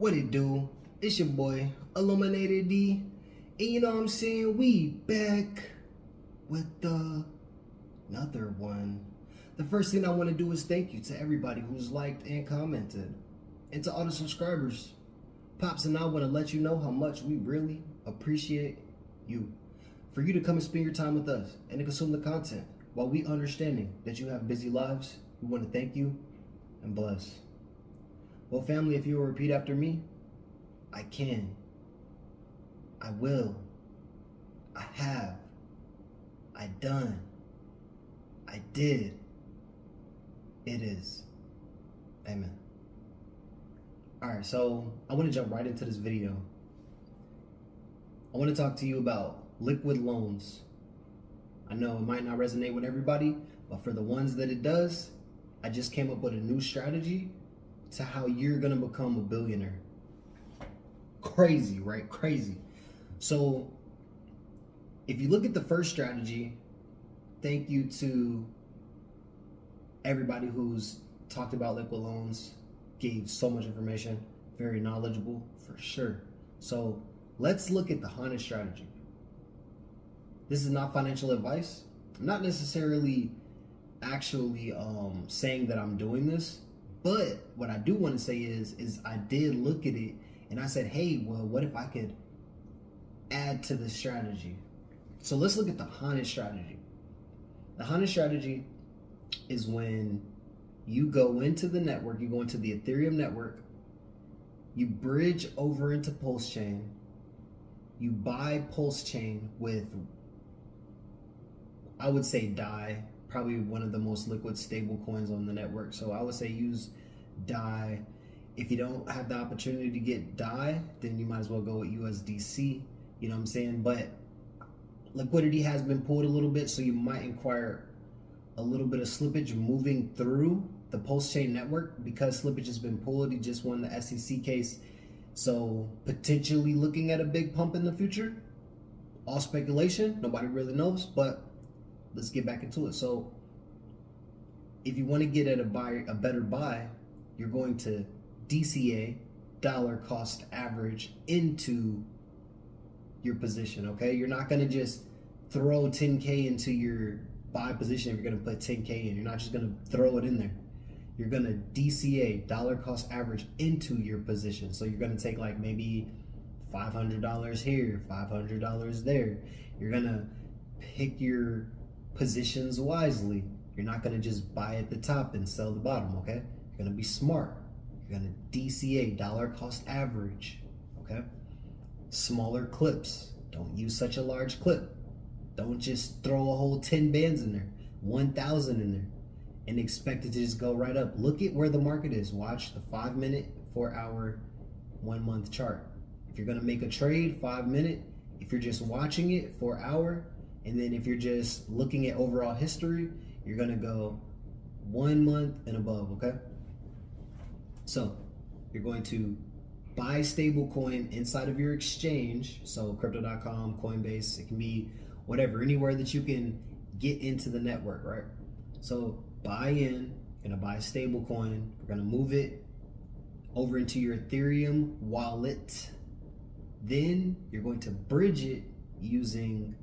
What it do? It's your boy, Illuminated D. And you know what I'm saying? We back with another one. The first thing I want to do is thank you to everybody who's liked and commented. And to all the subscribers. Pops and I want to let you know how much we really appreciate you. For you to come and spend your time with us and to consume the content while we understanding that you have busy lives, we want to thank you and bless. Well, family, if you will repeat after me, I can, I will, I have, I done, I did, it is. Amen. Alright, so I want to jump right into this video. I want to talk to you about liquid loans. I know it might not resonate with everybody, but for the ones that it does, I just came up with a new strategy to how you're gonna become a billionaire. Crazy, right? Crazy. So if you look at the first strategy, thank you to everybody who's talked about liquid loans, gave so much information, very knowledgeable for sure. So let's look at the haunted strategy. This is not financial advice. I'm not necessarily actually saying that I'm doing this, but what I do want to say is I did look at it and I said, hey, well, what if I could add to the strategy? So let's look at the haunted strategy. The haunted strategy is when you go into the network, you go into the Ethereum network, you bridge over into Pulse Chain, you buy Pulse Chain with, I would say, DAI, probably one of the most liquid stable coins on the network. So I would say use DAI. If you don't have the opportunity to get DAI, then you might as well go with USDC. You know what I'm saying? But liquidity has been pulled a little bit, so you might inquire a little bit of slippage moving through the Pulse Chain network because slippage has been pulled. He just won the SEC case. So potentially looking at a big pump in the future. All speculation. Nobody really knows, but let's get back into it. So if you want to get at a better buy, you're going to DCA, dollar cost average, into your position, okay? You're not going to just throw 10K into your buy position if you're going to put 10K in. You're not just going to throw it in there. You're going to DCA, dollar cost average, into your position. So you're going to take like maybe $500 here, $500 there. You're going to pick your positions wisely. You're not going to just buy at the top and sell the bottom, okay? You're going to be smart. You're going to DCA, dollar cost average, okay? Smaller clips. Don't use such a large clip. Don't just throw a whole 10 bands in there, 1,000 in there, and expect it to just go right up. Look at where the market is. Watch the 5 minute, 4 hour, 1 month chart. If you're going to make a trade, 5 minute. If you're just watching it, 4 hour. And then if you're just looking at overall history, you're gonna go 1 month and above, okay? So you're going to buy stable coin inside of your exchange. So crypto.com, Coinbase, it can be whatever, anywhere that you can get into the network, right? So buy in, gonna buy stable coin. We're gonna move it over into your Ethereum wallet. Then you're going to bridge it using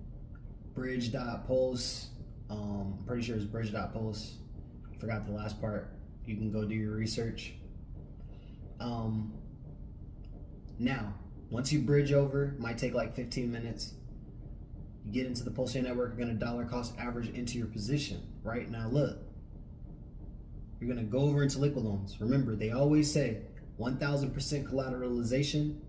bridge.pulse. I'm pretty sure it's bridge.pulse. Forgot the last part. You can go do your research. Now, once you bridge over, might take like 15 minutes. You get into the Pulse Chain network, you're gonna dollar cost average into your position. Right now, look. You're gonna go over into liquid loans. Remember, they always say 1,000% collateralization,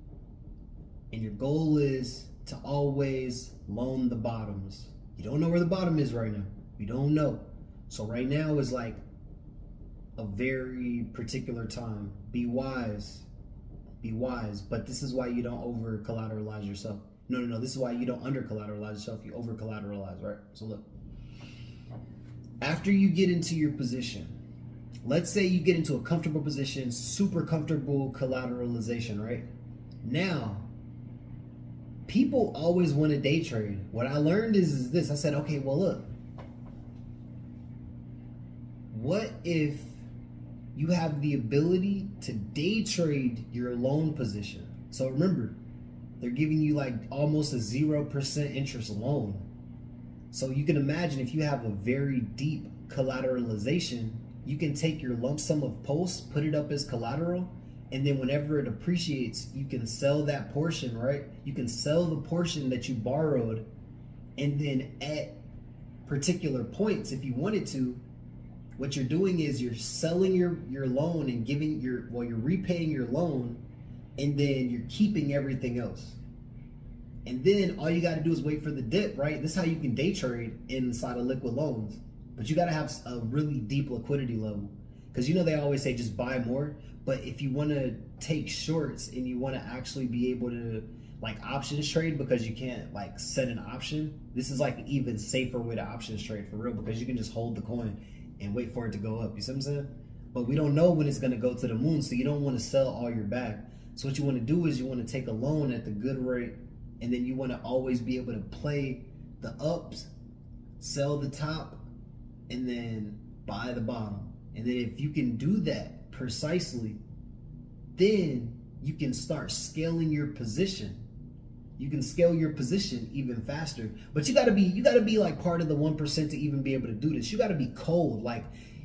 and your goal is to always loan the bottoms. You don't know where the bottom is right now. You don't know. So right now is like a very particular time. Be wise. Be wise. But this is why you don't over collateralize yourself. No. This is why you don't under collateralize yourself. You over collateralize, right? So look. After you get into your position, let's say you get into a comfortable position, super comfortable collateralization, right? Now, people always want to day trade. What I learned is this. I said, okay, well, look. What if you have the ability to day trade your loan position. So remember, they're giving you like almost a 0% interest loan. So you can imagine if you have a very deep collateralization, you can take your lump sum of Pulse, put it up as collateral, and then whenever it appreciates, you can sell that portion, right? You can sell the portion that you borrowed, and then at particular points, if you wanted to, what you're doing is you're selling your loan and giving you're repaying your loan, and then you're keeping everything else. And then all you got to do is wait for the dip, right? This is how you can day trade inside of liquid loans. But you got to have a really deep liquidity level, because you know they always say just buy more. But if you want to take shorts and you want to actually be able to like options trade, because you can't like set an option, this is like an even safer way to options trade for real, because you can just hold the coin and wait for it to go up. You see what I'm saying? But we don't know when it's going to go to the moon, so you don't want to sell all your bag. So what you want to do is you want to take a loan at the good rate, and then you want to always be able to play the ups, sell the top, and then buy the bottom. And then if you can do that precisely, then you can start scaling your position. You can scale your position even faster. But you gotta be like part of the 1% to even be able to do this. You gotta be cold. Like,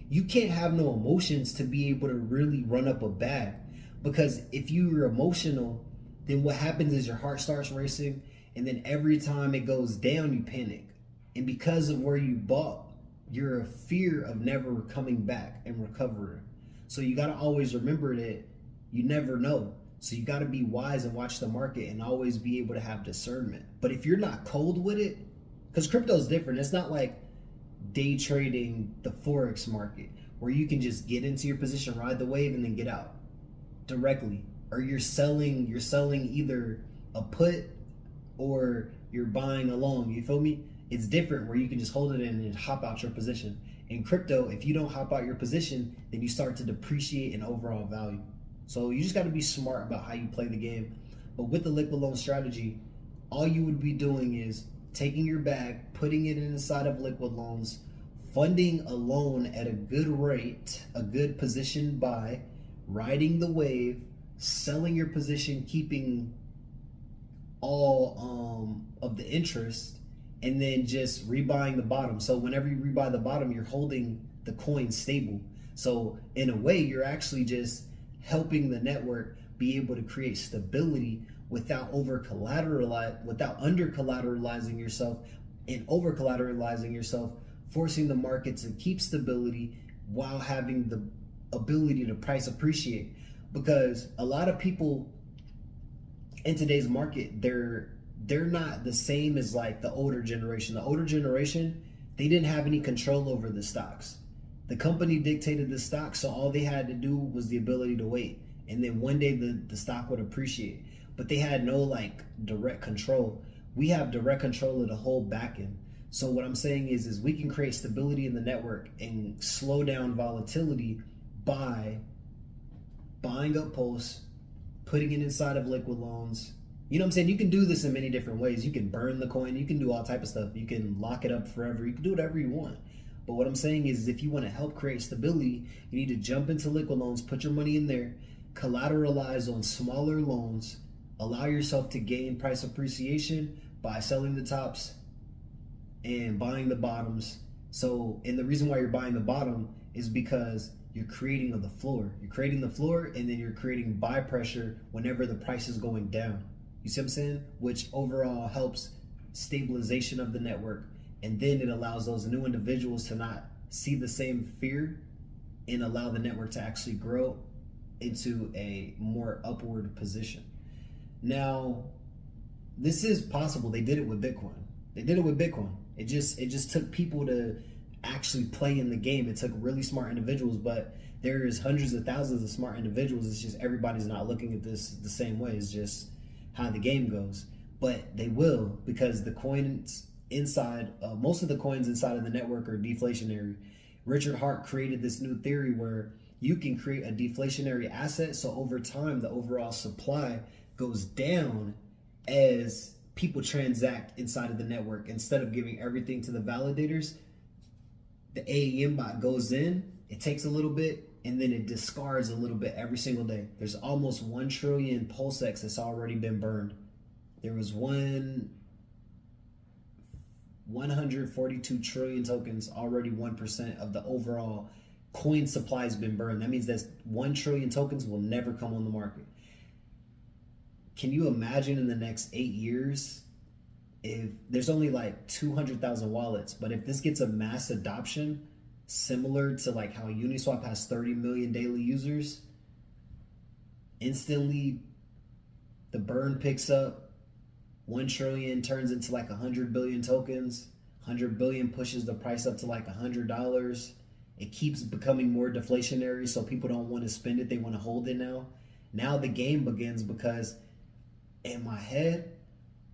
you can't have no emotions to be able to really run up a bag. Because if you're emotional, then what happens is your heart starts racing, and then every time it goes down, you panic. And because of where you bought, you're a fear of never coming back and recovering. So you got to always remember that you never know. So you got to be wise and watch the market and always be able to have discernment. But if you're not cold with it, because crypto is different. It's not like day trading the Forex market where you can just get into your position, ride the wave, and then get out directly. Or you're selling either a put or you're buying a long. You feel me? It's different where you can just hold it in and hop out your position. In crypto, if you don't hop out your position, then you start to depreciate in overall value. So you just got to be smart about how you play the game. But with the liquid loan strategy, all you would be doing is taking your bag, putting it inside of liquid loans, funding a loan at a good rate, a good position buy, riding the wave, selling your position, keeping all of the interest, and then just rebuying the bottom. So whenever you rebuy the bottom, you're holding the coin stable. So in a way, you're actually just helping the network be able to create stability without under collateralizing yourself and over collateralizing yourself, forcing the market to keep stability while having the ability to price appreciate. Because a lot of people in today's market, they're not the same as like the older generation. The older generation, they didn't have any control over the stocks. The company dictated the stock, so all they had to do was the ability to wait. And then one day the stock would appreciate. But they had no like direct control. We have direct control of the whole back end. So what I'm saying is we can create stability in the network and slow down volatility by buying up Pulse, putting it inside of liquid loans. You know what I'm saying? You can do this in many different ways. You can burn the coin. You can do all type of stuff. You can lock it up forever. You can do whatever you want. But what I'm saying is if you want to help create stability, you need to jump into liquid loans, put your money in there, collateralize on smaller loans, allow yourself to gain price appreciation by selling the tops and buying the bottoms. So, and the reason why you're buying the bottom is because you're creating the floor. You're creating the floor, and then you're creating buy pressure whenever the price is going down. You see what I'm saying? Which overall helps stabilization of the network. And then it allows those new individuals to not see the same fear and allow the network to actually grow into a more upward position. Now, this is possible. They did it with Bitcoin. It just took people to actually play in the game. It took really smart individuals, but there's hundreds of thousands of smart individuals. It's just everybody's not looking at this the same way. It's just how the game goes. But they will, because the coins inside, most of the coins inside of the network are deflationary. Richard Hart created this new theory where you can create a deflationary asset, so over time the overall supply goes down as people transact inside of the network. Instead of giving everything to the validators, the AEM bot goes in, it takes a little bit, and then it discards a little bit every single day. There's almost 1 trillion pulsex that's already been burned. There was 142 trillion tokens, already 1% of the overall coin supply has been burned. That means that 1 trillion tokens will never come on the market. Can you imagine in the next 8 years, if there's only like 200,000 wallets, but if this gets a mass adoption, similar to like how Uniswap has 30 million daily users, instantly the burn picks up, 1 trillion turns into like 100 billion tokens, 100 billion pushes the price up to like $100. It keeps becoming more deflationary, so people don't want to spend it, they want to hold it now. Now the game begins, because in my head,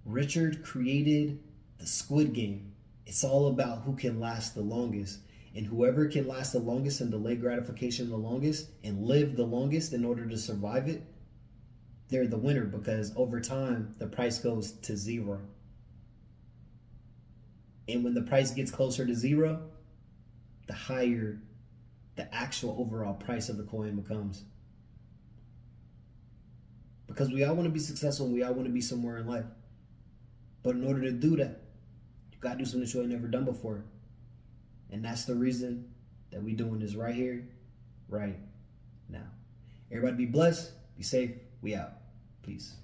Richard created the Squid Game. It's all about who can last the longest. And whoever can last the longest and delay gratification the longest and live the longest in order to survive it, they're the winner, because over time, the price goes to 0. And when the price gets closer to 0, the higher the actual overall price of the coin becomes. Because we all want to be successful and we all want to be somewhere in life. But in order to do that, you got to do something that you ain't never done before. And that's the reason that we doing this right here, right now. Everybody be blessed, be safe, we out. Peace.